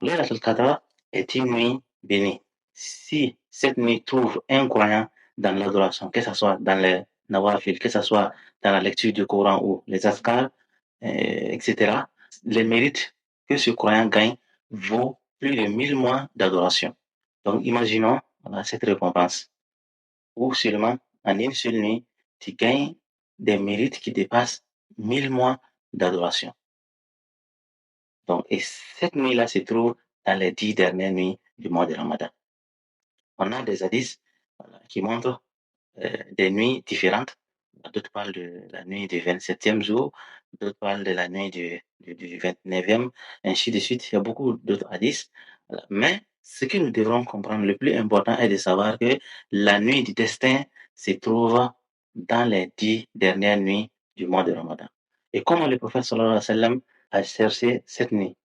Laylatul Qadr est une nuit bénie. Si cette nuit trouve un croyant dans l'adoration, que ce soit dans les nawafil, que ce soit dans la lecture du Coran ou les azkars, etc., les mérites que ce croyant gagne vaut plus de 1000 mois d'adoration. Donc, imaginons cette récompense, où seulement en une seule nuit, tu gagnes des mérites qui dépassent 1000 mois d'adoration. Donc, et cette nuit-là se trouve dans les 10 dernières nuits du mois de Ramadan. On a des hadiths qui montrent des nuits différentes. D'autres parlent de la nuit du 27e jour, d'autres parlent de la nuit du 29e, ainsi de suite. Il y a beaucoup d'autres hadiths. Mais ce que nous devrons comprendre, le plus important est de savoir que la nuit du destin se trouve dans les 10 dernières nuits du mois de Ramadan. Et comment le prophète sallallahu alayhi wa sallam a cherché cette nuit?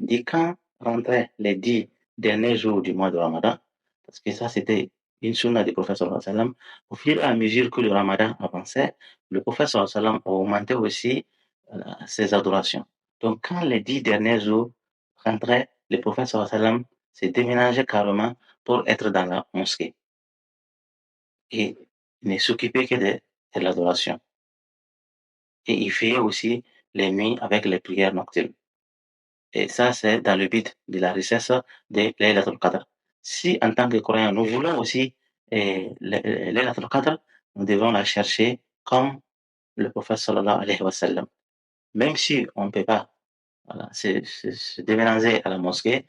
Dit quand rentraient les 10 derniers jours du mois de Ramadan, parce que ça c'était une sunna du prophète sallallahu alayhi wa sallam, au fur et à mesure que le Ramadan avançait, le prophète sallallahu alayhi wa sallam augmentait aussi ses adorations. Donc quand les 10 derniers jours rentraient, le prophète sallallahu alayhi wa sallam s'est déménagé carrément pour être dans la mosquée et ne s'occupait que de l'adoration. Et il fait aussi les nuits avec les prières nocturnes. Et ça, c'est dans le but de la recherche de Laylatul Qadr. Si, en tant que croyants, nous voulons aussi Laylatul Qadr, nous devons la chercher comme le prophète sallallahu alayhi wa sallam. Même si on ne peut pas se déménager à la mosquée,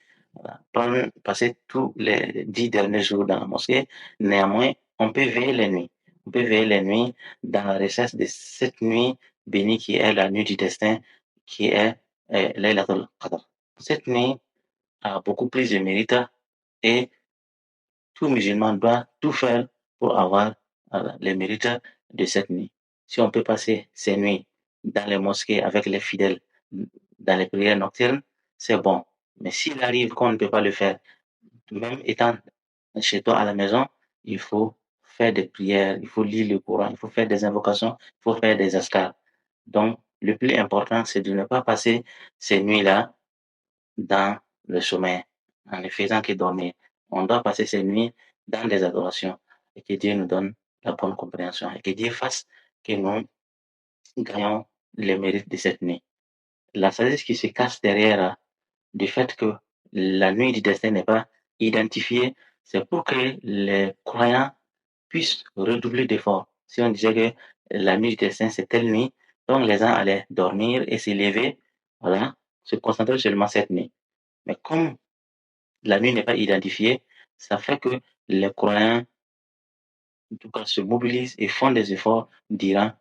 passer tous les 10 derniers jours dans la mosquée, néanmoins, on peut veiller les nuits. On peut veiller les nuits dans la recherche de cette nuit bénie qui est la nuit du destin, qui est Laylatul Qadr. Cette nuit a beaucoup plus de mérite et tout musulman doit tout faire pour avoir les mérites de cette nuit. Si on peut passer ces nuits dans les mosquées avec les fidèles, dans les prières nocturnes, c'est bon. Mais s'il arrive qu'on ne peut pas le faire, même étant chez toi à la maison, il faut faire des prières, il faut lire le Coran, il faut faire des invocations, il faut faire des askars. Donc, le plus important, c'est de ne pas passer ces nuits-là dans le sommeil, en ne faisant que dormir. On doit passer ces nuits dans des adorations et que Dieu nous donne la bonne compréhension et que Dieu fasse que nous gagnons les mérites de cette nuit. La sagesse qui se cache derrière du fait que la nuit du destin n'est pas identifiée, c'est pour que les croyants puissent redoubler d'efforts. Si on disait que la nuit du destin c'est telle nuit, donc les gens allaient dormir et se lever, voilà, se concentrer seulement cette nuit. Mais comme la nuit n'est pas identifiée, ça fait que les croyants, en tout cas, se mobilisent et font des efforts durant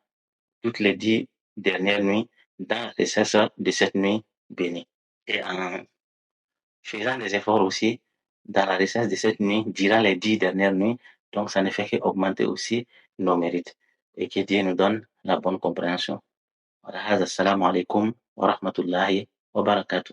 toutes les 10 dernières nuits dans la recherche de cette nuit bénie. Et en faisant des efforts aussi dans la recherche de cette nuit durant les 10 dernières nuits, donc ça ne fait qu'augmenter aussi nos mérites et que Dieu nous donne la bonne compréhension. Assalamu alaikum wa rahmatullahi wa barakatuh.